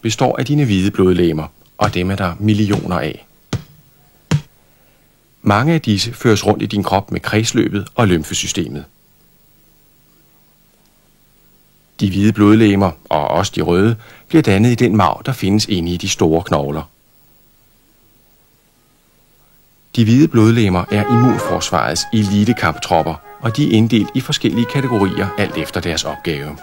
består af dine hvide blodlegemer, og dem er der millioner af. Mange af disse føres rundt i din krop med kredsløbet og lymfesystemet. De hvide blodlegemer, og også de røde, bliver dannet i den marv, der findes inde i de store knogler. De hvide blodlegemer er immunforsvarets elitekamptropper, og de er inddelt i forskellige kategorier alt efter deres opgave.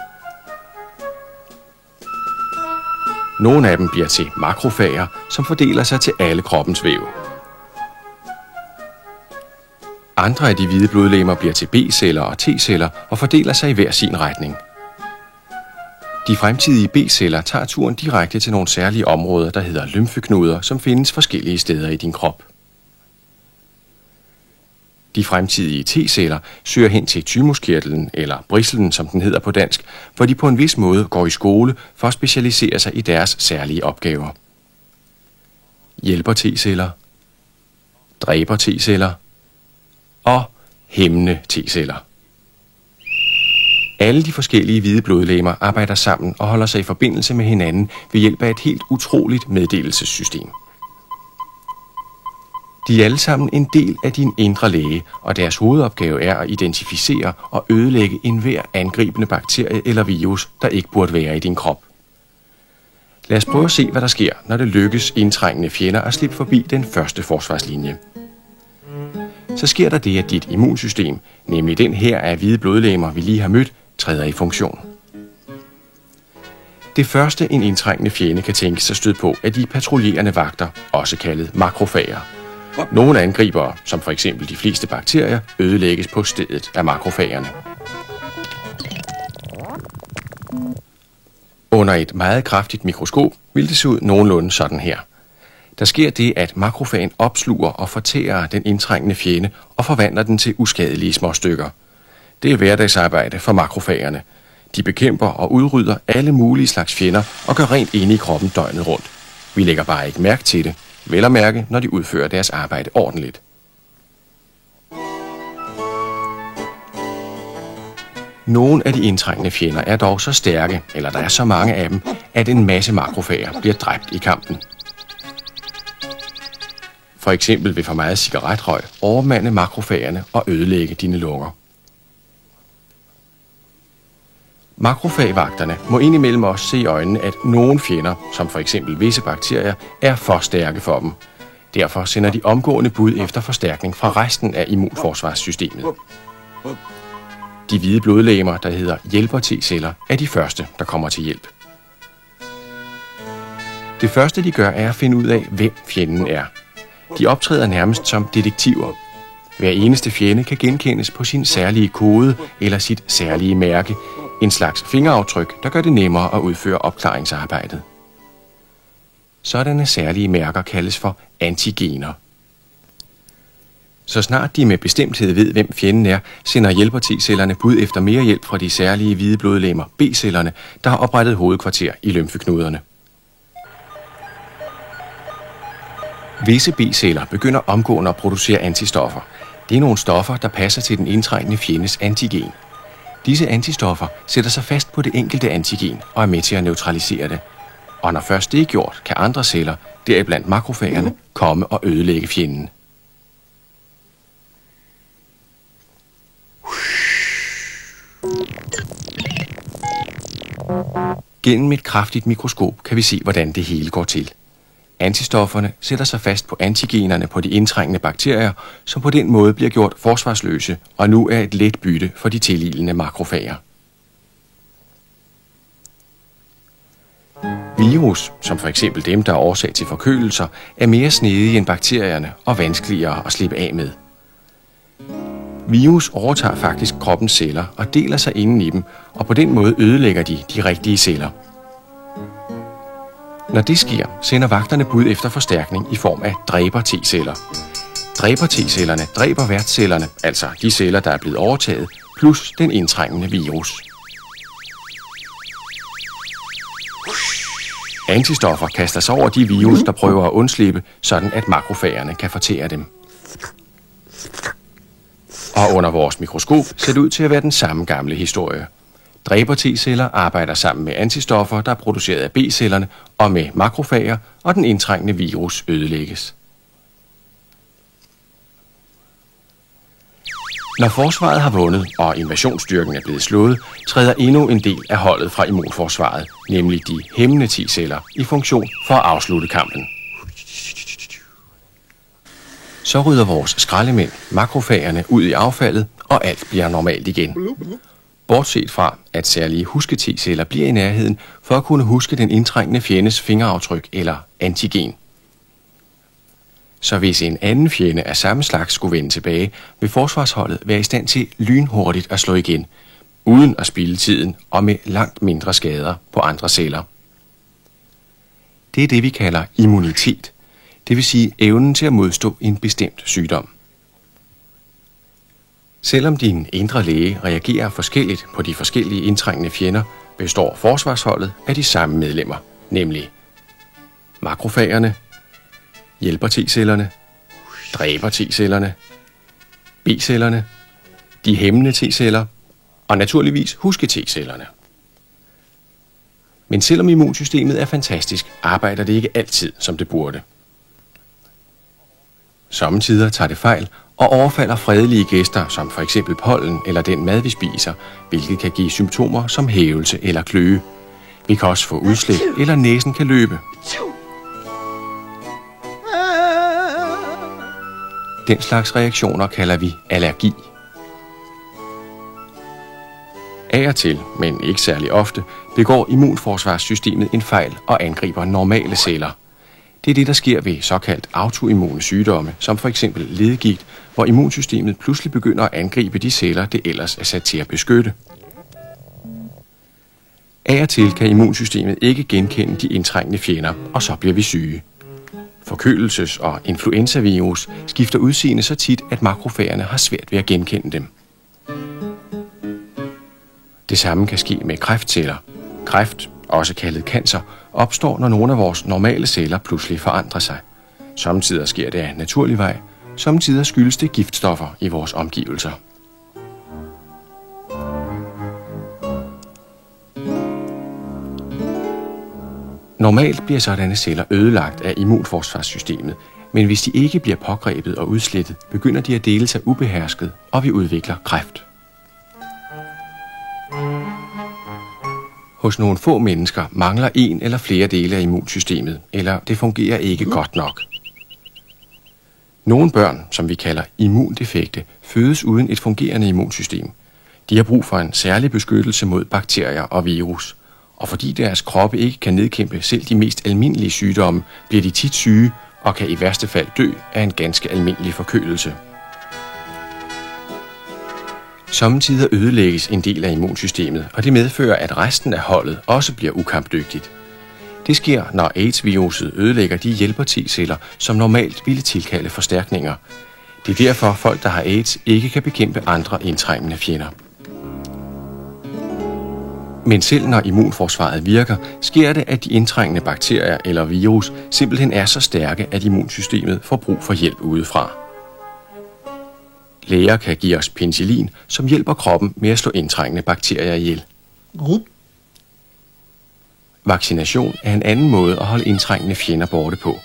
Nogle af dem bliver til makrofager, som fordeler sig til alle kroppens væv. Andre af de hvide blodlegemer bliver til B-celler og T-celler og fordeler sig i hver sin retning. De fremtidige B-celler tager turen direkte til nogle særlige områder, der hedder lymfeknuder, som findes forskellige steder i din krop. De fremtidige T-celler søger hen til thymuskirtlen, eller bristlen, som den hedder på dansk, hvor de på en vis måde går i skole for at specialisere sig i deres særlige opgaver. Hjælper T-celler, dræber T-celler og hæmmende T-celler. Alle de forskellige hvide blodlegemer arbejder sammen og holder sig i forbindelse med hinanden ved hjælp af et helt utroligt meddelelsessystem. De er alle sammen en del af din indre læge, og deres hovedopgave er at identificere og ødelægge enhver angribende bakterie eller virus, der ikke burde være i din krop. Lad os prøve at se, hvad der sker, når det lykkes indtrængende fjender at slippe forbi den første forsvarslinje. Så sker der det, at dit immunsystem, nemlig den her af hvide blodlegemer, vi lige har mødt, træder i funktion. Det første, en indtrængende fjende kan tænke sig stød på, er de patruljerende vagter, også kaldet makrofager. Nogle angribere, som for eksempel de fleste bakterier, ødelægges på stedet af makrofagerne. Under et meget kraftigt mikroskop vil det se ud nogenlunde sådan her. Der sker det, at makrofagen opsluger og fortærer den indtrængende fjende og forvandler den til uskadelige småstykker. Det er hverdagsarbejde for makrofagerne. De bekæmper og udrydder alle mulige slags fjender og gør rent inde i kroppen døgnet rundt. Vi lægger bare ikke mærke til det. Vel at mærke, når de udfører deres arbejde ordentligt. Nogle af de indtrængende fjender er dog så stærke, eller der er så mange af dem, at en masse makrofager bliver dræbt i kampen. For eksempel ved for meget cigaretrøg overmande makrofagerne og ødelægge dine lunger. Makrofagvagterne må indimellem også se i øjnene, at nogle fjender, som for eksempel visse bakterier, er for stærke for dem. Derfor sender de omgående bud efter forstærkning fra resten af immunforsvarssystemet. De hvide blodlegemer, der hedder hjælper T-celler, er de første, der kommer til hjælp. Det første, de gør, er at finde ud af, hvem fjenden er. De optræder nærmest som detektiver. Hver eneste fjende kan genkendes på sin særlige kode eller sit særlige mærke, en slags fingeraftryk, der gør det nemmere at udføre opklaringsarbejdet. Sådanne særlige mærker kaldes for antigener. Så snart de med bestemthed ved, hvem fjenden er, sender hjælper T-cellerne bud efter mere hjælp fra de særlige hvide blodlegemer, B-cellerne, der har oprettet hovedkvarter i lymfeknuderne. Visse B-celler begynder omgående at producere antistoffer. Det er nogle stoffer, der passer til den indtrængende fjendes antigen. Disse antistoffer sætter sig fast på det enkelte antigen og er med til at neutralisere det. Og når først det er gjort, kan andre celler, deriblandt makrofagerne, komme og ødelægge fjenden. Gennem et kraftigt mikroskop kan vi se, hvordan det hele går til. Antistofferne sætter sig fast på antigenerne på de indtrængende bakterier, som på den måde bliver gjort forsvarsløse og nu er et let bytte for de tililende makrofager. Virus, som for eksempel dem, der er årsag til forkølelser, er mere snedige end bakterierne og vanskeligere at slippe af med. Virus overtager faktisk kroppens celler og deler sig inden i dem, og på den måde ødelægger de rigtige celler. Når det sker, sender vagterne bud efter forstærkning i form af dræber T-celler. Dræber T-cellerne dræber værtscellerne, altså de celler, der er blevet overtaget, plus den indtrængende virus. Antistoffer kaster sig over de virus, der prøver at undslippe, sådan at makrofagerne kan fortære dem. Og under vores mikroskop ser det ud til at være den samme gamle historie. Dræber T-celler arbejder sammen med antistoffer, der er produceret af B-cellerne og med makrofager, og den indtrængende virus ødelægges. Når forsvaret har vundet, og invasionsstyrken er blevet slået, træder endnu en del af holdet fra immunforsvaret, nemlig de hæmmende T-celler, i funktion for at afslutte kampen. Så rydder vores skraldemænd, makrofagerne, ud i affaldet, og alt bliver normalt igen. Bortset fra, at særlige huske-T-celler bliver i nærheden for at kunne huske den indtrængende fjendes fingeraftryk eller antigen. Så hvis en anden fjende af samme slags skulle vende tilbage, vil forsvarsholdet være i stand til lynhurtigt at slå igen, uden at spilde tiden og med langt mindre skader på andre celler. Det er det, vi kalder immunitet, det vil sige evnen til at modstå en bestemt sygdom. Selvom din indre læge reagerer forskelligt på de forskellige indtrængende fjender, består forsvarsholdet af de samme medlemmer, nemlig makrofagerne, hjælper T-cellerne, dræber T-cellerne, B-cellerne, de hæmmende T-celler og naturligvis huske T-cellerne. Men selvom immunsystemet er fantastisk, arbejder det ikke altid, som det burde. Sommetider tager det fejl og overfalder fredelige gæster, som for eksempel pollen eller den mad, vi spiser, hvilket kan give symptomer som hævelse eller kløe. Vi kan også få udslæt, eller næsen kan løbe. Den slags reaktioner kalder vi allergi. Af og til, men ikke særlig ofte, begår immunforsvarssystemet en fejl og angriber normale celler. Det er det, der sker ved såkaldt autoimmune sygdomme, som for eksempel ledegigt, hvor immunsystemet pludselig begynder at angribe de celler, det ellers er sat til at beskytte. Af og til kan immunsystemet ikke genkende de indtrængende fjender, og så bliver vi syge. Forkølelses- og influenzavirus skifter udseende så tit, at makrofagerne har svært ved at genkende dem. Det samme kan ske med kræftceller. Kræft, også kaldet cancer, opstår, når nogle af vores normale celler pludselig forandrer sig. Sommetider sker det af naturlig vej, sommetider skyldes det giftstoffer i vores omgivelser. Normalt bliver sådanne celler ødelagt af immunforsvarssystemet, men hvis de ikke bliver pågrebet og udslettet, begynder de at dele sig ubehersket, og vi udvikler kræft. Hos nogle få mennesker mangler en eller flere dele af immunsystemet, eller det fungerer ikke godt nok. Nogle børn, som vi kalder immundefekte, fødes uden et fungerende immunsystem. De har brug for en særlig beskyttelse mod bakterier og virus, og fordi deres kroppe ikke kan nedkæmpe selv de mest almindelige sygdomme, bliver de tit syge og kan i værste fald dø af en ganske almindelig forkølelse. Sommetider ødelægges en del af immunsystemet, og det medfører, at resten af holdet også bliver ukampdygtigt. Det sker, når AIDS-viruset ødelægger de hjælper T-celler, som normalt ville tilkalde forstærkninger. Det er derfor, folk, der har AIDS, ikke kan bekæmpe andre indtrængende fjender. Men selv når immunforsvaret virker, sker det, at de indtrængende bakterier eller virus simpelthen er så stærke, at immunsystemet får brug for hjælp udefra. Læger kan give os penicillin, som hjælper kroppen med at slå indtrængende bakterier ihjel. Vaccination er en anden måde at holde indtrængende fjender borte på.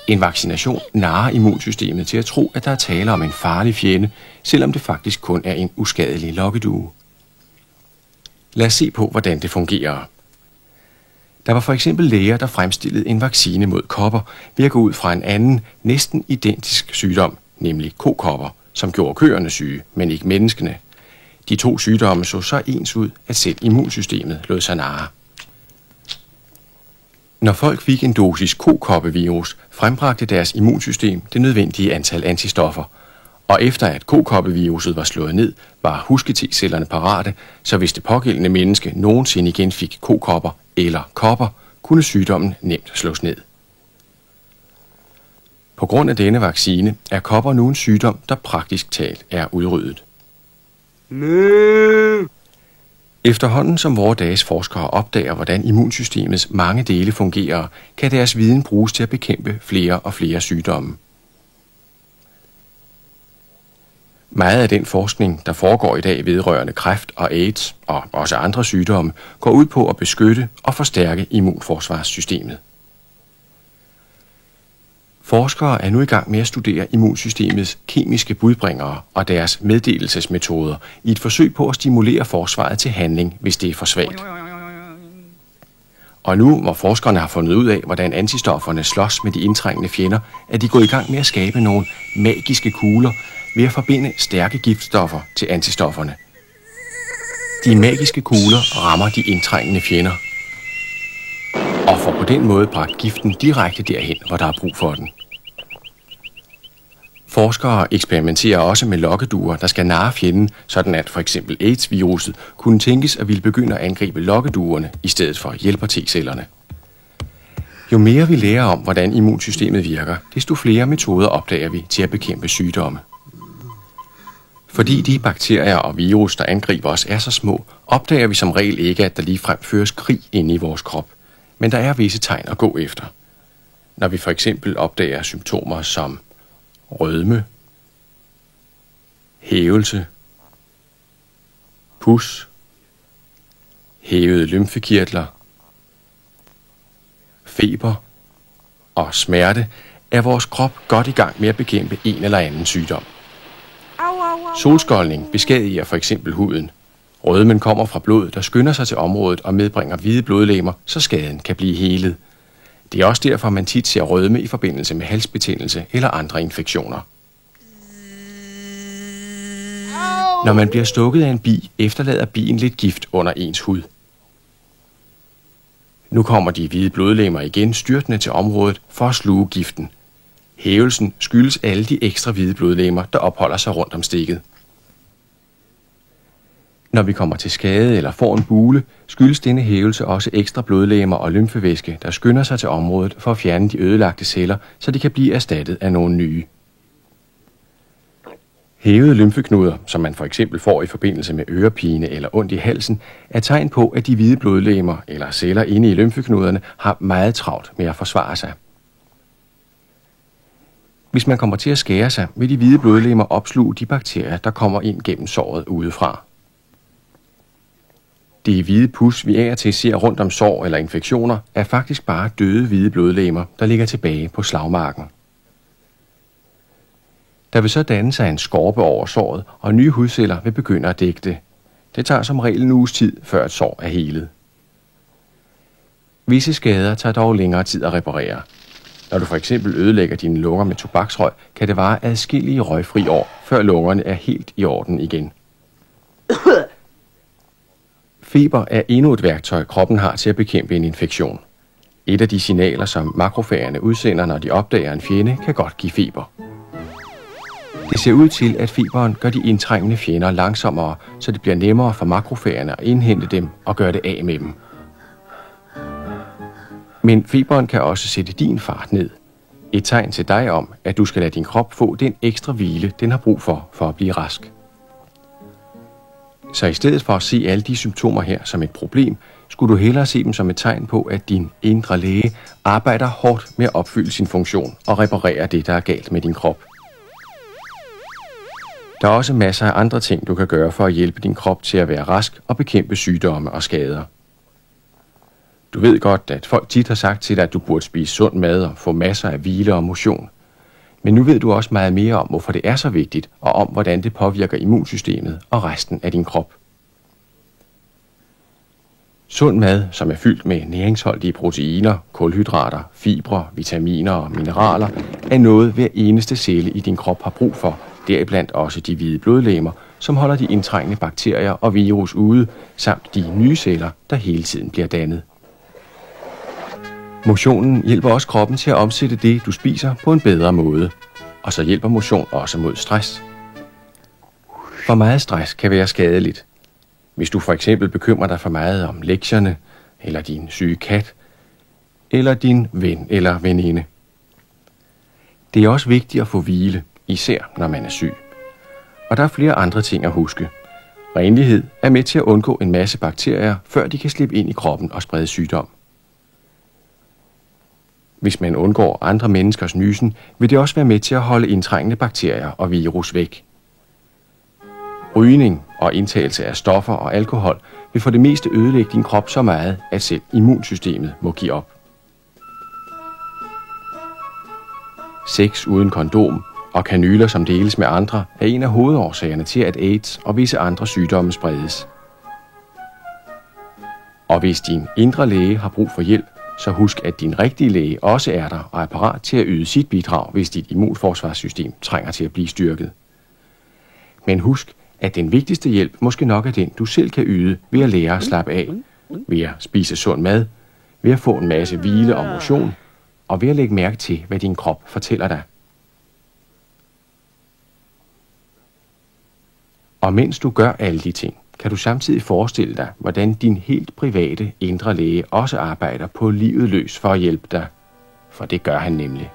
En vaccination narrer immunsystemet til at tro, at der er tale om en farlig fjende, selvom det faktisk kun er en uskadelig lokkedue. Lad os se på, hvordan det fungerer. Der var for eksempel læger, der fremstillede en vaccine mod kopper ved at gå ud fra en anden, næsten identisk sygdom, nemlig kokopper, som gjorde køerne syge, men ikke menneskene. De to sygdomme så så ens ud, at selv immunsystemet lod sig narre. Når folk fik en dosis kokoppevirus, frembragte deres immunsystem det nødvendige antal antistoffer, og efter at kokoppeviruset var slået ned, var huske-T-cellerne parate, så hvis det pågældende menneske nogensinde igen fik kokopper eller kopper, kunne sygdommen nemt slås ned. På grund af denne vaccine er kopper nu en sygdom, der praktisk talt er udryddet. Efterhånden som vore dages forskere opdager, hvordan immunsystemets mange dele fungerer, kan deres viden bruges til at bekæmpe flere og flere sygdomme. Meget af den forskning, der foregår i dag vedrørende kræft og AIDS og også andre sygdomme, går ud på at beskytte og forstærke immunforsvarssystemet. Forskere er nu i gang med at studere immunsystemets kemiske budbringere og deres meddelelsesmetoder i et forsøg på at stimulere forsvaret til handling, hvis det er for svagt. Og nu, hvor forskerne har fundet ud af, hvordan antistofferne slås med de indtrængende fjender, er de gået i gang med at skabe nogle magiske kugler ved at forbinde stærke giftstoffer til antistofferne. De magiske kugler rammer de indtrængende fjender og får på den måde bragt giften direkte derhen, hvor der er brug for den. Forskere eksperimenterer også med lokkeduer, der skal narre fjenden, sådan at for eksempel AIDS-viruset kunne tænkes at ville begynde at angribe lokkeduerne i stedet for hjælper T-cellerne. Jo mere vi lærer om, hvordan immunsystemet virker, desto flere metoder opdager vi til at bekæmpe sygdomme. Fordi de bakterier og virus, der angriber os, er så små, opdager vi som regel ikke, at der ligefrem føres krig inde i vores krop. Men der er visse tegn at gå efter. Når vi for eksempel opdager symptomer som rødme, hævelse, pus, hævede lymfekirtler, feber og smerte, er vores krop godt i gang med at bekæmpe en eller anden sygdom. Solskoldning beskadiger for eksempel huden. Rødmen kommer fra blod, der skynder sig til området og medbringer hvide blodlegemer, så skaden kan blive helet. Det er også derfor, man tit ser rødme i forbindelse med halsbetændelse eller andre infektioner. Når man bliver stukket af en bi, efterlader bien lidt gift under ens hud. Nu kommer de hvide blodlegemer igen styrtende til området for at sluge giften. Hævelsen skyldes alle de ekstra hvide blodlegemer, der opholder sig rundt om stikket. Når vi kommer til skade eller får en bule, skyldes denne hævelse også ekstra blodlegemer og lymfevæske, der skynder sig til området for at fjerne de ødelagte celler, så de kan blive erstattet af nogle nye. Hævede lymfeknuder, som man for eksempel får i forbindelse med ørepine eller ondt i halsen, er tegn på, at de hvide blodlegemer eller celler inde i lymfeknuderne har meget travlt med at forsvare sig. Hvis man kommer til at skære sig, vil de hvide blodlegemer opsluge de bakterier, der kommer ind gennem såret udefra. Det hvide pus, vi af og til ser rundt om sår eller infektioner, er faktisk bare døde hvide blodlegemer, der ligger tilbage på slagmarken. Der vil så danne sig en skorpe over såret, og nye hudceller vil begynde at dække det. Det tager som regel en uges tid, før et sår er helet. Visse skader tager dog længere tid at reparere. Når du for eksempel ødelægger dine lunger med tobaksrøg, kan det vare adskillige røgfri år, før lungerne er helt i orden igen. Feber er endnu et værktøj, kroppen har til at bekæmpe en infektion. Et af de signaler, som makrofagerne udsender, når de opdager en fjende, kan godt give feber. Det ser ud til, at feberen gør de indtrængende fjender langsommere, så det bliver nemmere for makrofagerne at indhente dem og gøre det af med dem. Men feberen kan også sætte din fart ned. Et tegn til dig om, at du skal lade din krop få den ekstra hvile, den har brug for at blive rask. Så i stedet for at se alle de symptomer her som et problem, skulle du hellere se dem som et tegn på, at din indre læge arbejder hårdt med at opfylde sin funktion og reparere det, der er galt med din krop. Der er også masser af andre ting, du kan gøre for at hjælpe din krop til at være rask og bekæmpe sygdomme og skader. Du ved godt, at folk tit har sagt til dig, at du burde spise sund mad og få masser af hvile og motion. Men nu ved du også meget mere om, hvorfor det er så vigtigt, og om, hvordan det påvirker immunsystemet og resten af din krop. Sund mad, som er fyldt med næringsholdige proteiner, kulhydrater, fibre, vitaminer og mineraler, er noget, hver eneste celle i din krop har brug for, deriblandt også de hvide blodlegemer, som holder de indtrængende bakterier og virus ude, samt de nye celler, der hele tiden bliver dannet. Motionen hjælper også kroppen til at omsætte det, du spiser, på en bedre måde. Og så hjælper motion også mod stress. For meget stress kan være skadeligt. Hvis du for eksempel bekymrer dig for meget om lektierne, eller din syge kat, eller din ven eller veninde. Det er også vigtigt at få hvile, især når man er syg. Og der er flere andre ting at huske. Renlighed er med til at undgå en masse bakterier, før de kan slippe ind i kroppen og sprede sygdom. Hvis man undgår andre menneskers nysen, vil det også være med til at holde indtrængende bakterier og virus væk. Rygning og indtagelse af stoffer og alkohol vil for det meste ødelægge din krop så meget, at selv immunsystemet må give op. Sex uden kondom og kanyler, som deles med andre, er en af hovedårsagerne til, at AIDS og visse andre sygdomme spredes. Og hvis din indre læge har brug for hjælp, så husk, at din rigtige læge også er der og er parat til at yde sit bidrag, hvis dit immunforsvarssystem trænger til at blive styrket. Men husk, at den vigtigste hjælp måske nok er den, du selv kan yde ved at lære at slappe af, ved at spise sund mad, ved at få en masse hvile og motion, og ved at lægge mærke til, hvad din krop fortæller dig. Og mens du gør alle de ting, kan du samtidig forestille dig, hvordan din helt private indre læge også arbejder på livet løs for at hjælpe dig. For det gør han nemlig.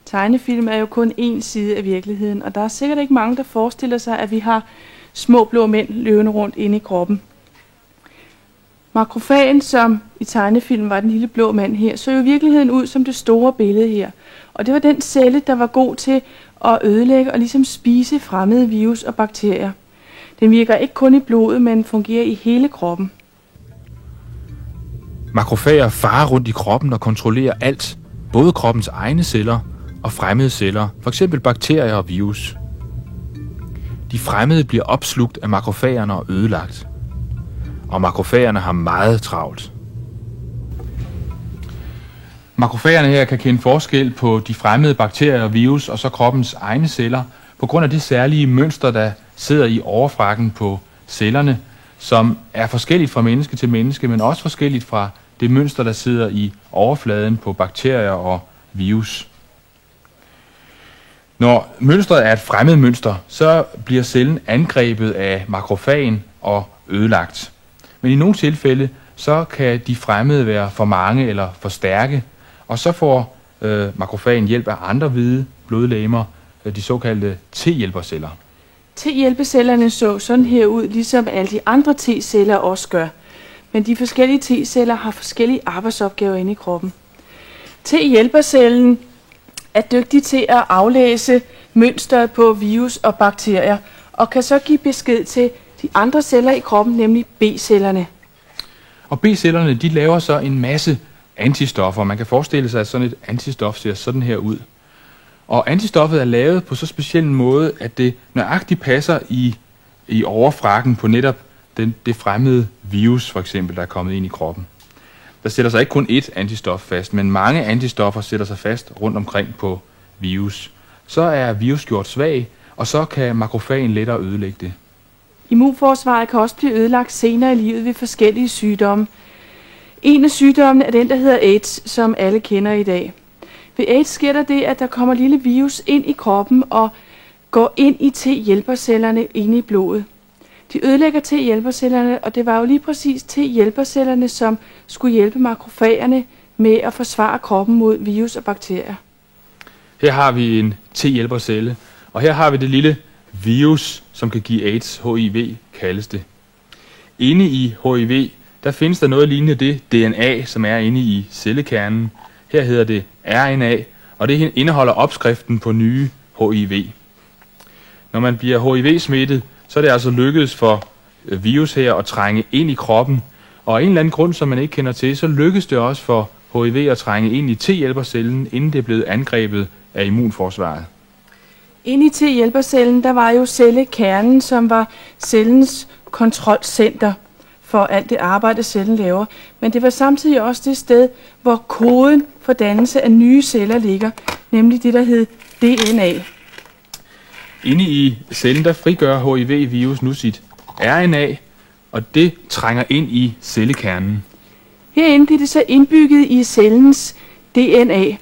Tegnefilm er jo kun én side af virkeligheden, og der er sikkert ikke mange, der forestiller sig, at vi har små blå mænd løbende rundt inde i kroppen. Makrofagen, som i tegnefilmen var den lille blå mand her, så jo i virkeligheden ud som det store billede her. Og det var den celle, der var god til at ødelægge og ligesom spise fremmede virus og bakterier. Den virker ikke kun i blodet, men fungerer i hele kroppen. Makrofager farer rundt i kroppen og kontrollerer alt, både kroppens egne celler og fremmede celler, f.eks. bakterier og virus. De fremmede bliver opslugt af makrofagerne og ødelagt. Og makrofagerne har meget travlt. Makrofagerne her kan kende forskel på de fremmede bakterier og virus og så kroppens egne celler, på grund af det særlige mønster, der sidder i overfrakken på cellerne, som er forskelligt fra menneske til menneske, men også forskelligt fra det mønster, der sidder i overfladen på bakterier og virus. Når mønstret er et fremmed mønster, så bliver cellen angrebet af makrofagen og ødelagt. Men i nogle tilfælde, så kan de fremmede være for mange eller for stærke, og så får makrofagen hjælp af andre hvide blodlegemer, de såkaldte T-hjælperceller. T-hjælpecellerne så sådan her ud, ligesom alle de andre T-celler også gør. Men de forskellige T-celler har forskellige arbejdsopgaver inde i kroppen. T-hjælpercellen er dygtig til at aflæse mønstret på virus og bakterier, og kan så give besked til de andre celler i kroppen, nemlig B-cellerne. Og B-cellerne, de laver så en masse antistoffer. Man kan forestille sig, at sådan et antistof ser sådan her ud. Og antistoffet er lavet på så speciel en måde, at det nøjagtigt passer i overfrakken på netop det fremmede virus, for eksempel, der er kommet ind i kroppen. Der sætter sig ikke kun ét antistof fast, men mange antistoffer sætter sig fast rundt omkring på virus. Så er virus gjort svag, og så kan makrofagen lettere ødelægge det. Immunforsvaret kan også blive ødelagt senere i livet ved forskellige sygdomme. En af sygdommene er den, der hedder AIDS, som alle kender i dag. Ved AIDS sker der det, at der kommer lille virus ind i kroppen og går ind i T-hjælpercellerne inde i blodet. De ødelægger T-hjælpercellerne, og det var jo lige præcis T-hjælpercellerne, som skulle hjælpe makrofagerne med at forsvare kroppen mod virus og bakterier. Her har vi en T-hjælpercelle, og her har vi det lille virus, som kan give AIDS, HIV kaldes det. Inde i HIV, der findes der noget lignende det DNA, som er inde i cellekernen. Her hedder det RNA, og det indeholder opskriften på nye HIV. Når man bliver HIV-smittet, så er det altså lykkedes for virus her at trænge ind i kroppen. Og af en eller anden grund, som man ikke kender til, så lykkes det også for HIV at trænge ind i T-hjælpercellen, inden det er blevet angrebet af immunforsvaret. Inde i T-hjælpercellen, der var jo cellekernen, som var cellens kontrolcenter for alt det arbejde, cellen laver. Men det var samtidig også det sted, hvor koden for dannelse af nye celler ligger, nemlig det, der hed DNA. Inde i cellen, der frigør HIV-virus nu sit RNA, og det trænger ind i cellekernen. Herinde bliver det så indbygget i cellens DNA.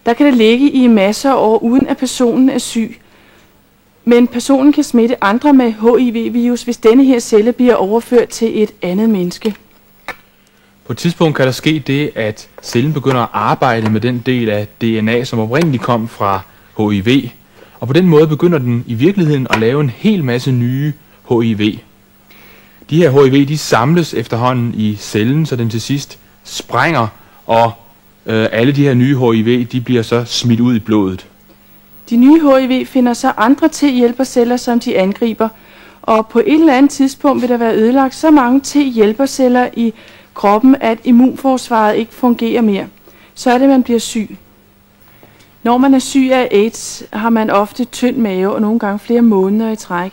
Der kan det ligge i masser af år, uden at personen er syg. Men personen kan smitte andre med HIV-virus, hvis denne her celle bliver overført til et andet menneske. På et tidspunkt kan der ske det, at cellen begynder at arbejde med den del af DNA, som oprindeligt kom fra HIV, og på den måde begynder den i virkeligheden at lave en hel masse nye HIV. De her HIV, de samles efterhånden i cellen, så den til sidst sprænger, og alle de her nye HIV, de bliver så smidt ud i blodet. De nye HIV finder så andre T-hjælperceller, som de angriber, og på et eller andet tidspunkt vil der være ødelagt så mange T-hjælperceller i kroppen, at immunforsvaret ikke fungerer mere. Så er det, man bliver syg. Når man er syg af AIDS, har man ofte tynd mave og nogle gange flere måneder i træk.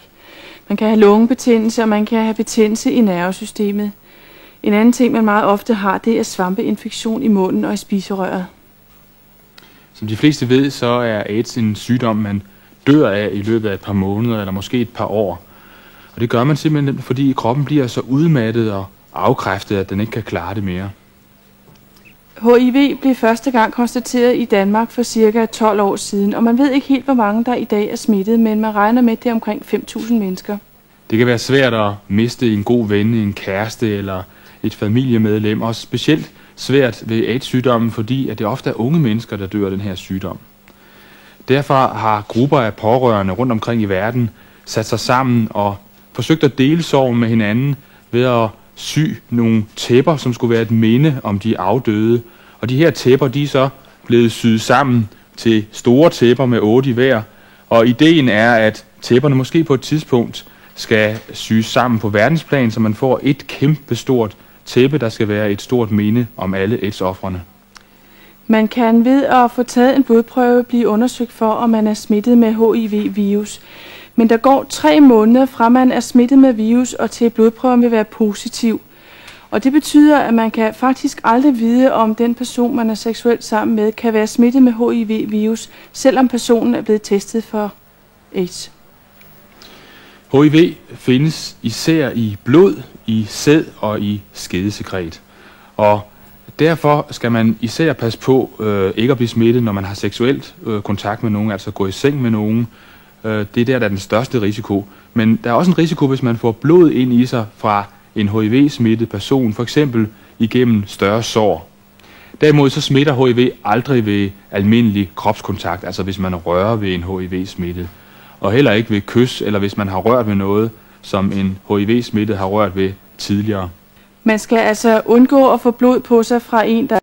Man kan have lungebetændelse, og man kan have betændelse i nervesystemet. En anden ting, man meget ofte har, det er svampeinfektion i munden og i spiserøret. Som de fleste ved, så er AIDS en sygdom, man dør af i løbet af et par måneder eller måske et par år. Og det gør man simpelthen, fordi kroppen bliver så udmattet og afkræftet, at den ikke kan klare det mere. HIV blev første gang konstateret i Danmark for cirka 12 år siden, og man ved ikke helt, hvor mange der i dag er smittet, men man regner med, at det er omkring 5.000 mennesker. Det kan være svært at miste en god ven, en kæreste eller et familiemedlem, og specielt svært ved AIDS-sygdommen, fordi at det ofte er unge mennesker, der dør af den her sygdom. Derfor har grupper af pårørende rundt omkring i verden sat sig sammen og forsøgt at dele sorgen med hinanden ved at sy nogle tæpper, som skulle være et minde om de afdøde. Og de her tæpper, de er så blevet syet sammen til store tæpper med 8 i hver. Og ideen er, at tæpperne måske på et tidspunkt skal syes sammen på verdensplan, så man får et kæmpe stort tæppe, der skal være et stort minde om alle AIDS-ofrene. Man kan ved at få taget en blodprøve blive undersøgt for, om man er smittet med HIV-virus. Men der går 3 måneder fra man er smittet med virus, og til blodprøven vil være positiv. Og det betyder, at man kan faktisk aldrig vide, om den person, man er seksuelt sammen med, kan være smittet med HIV-virus, selvom personen er blevet testet for AIDS. HIV findes især i blod, i sæd og i skedesekret. Og derfor skal man især passe på ikke at blive smittet, når man har seksuelt kontakt med nogen, altså gå i seng med nogen. Det er der er den største risiko. Men der er også en risiko, hvis man får blod ind i sig fra en HIV-smittet person, for eksempel igennem større sår. Derimod så smitter HIV aldrig ved almindelig kropskontakt, altså hvis man rører ved en HIV-smittet. Og heller ikke ved kys, eller hvis man har rørt ved noget, som en HIV-smittet har rørt ved tidligere. Man skal altså undgå at få blod på sig fra en, der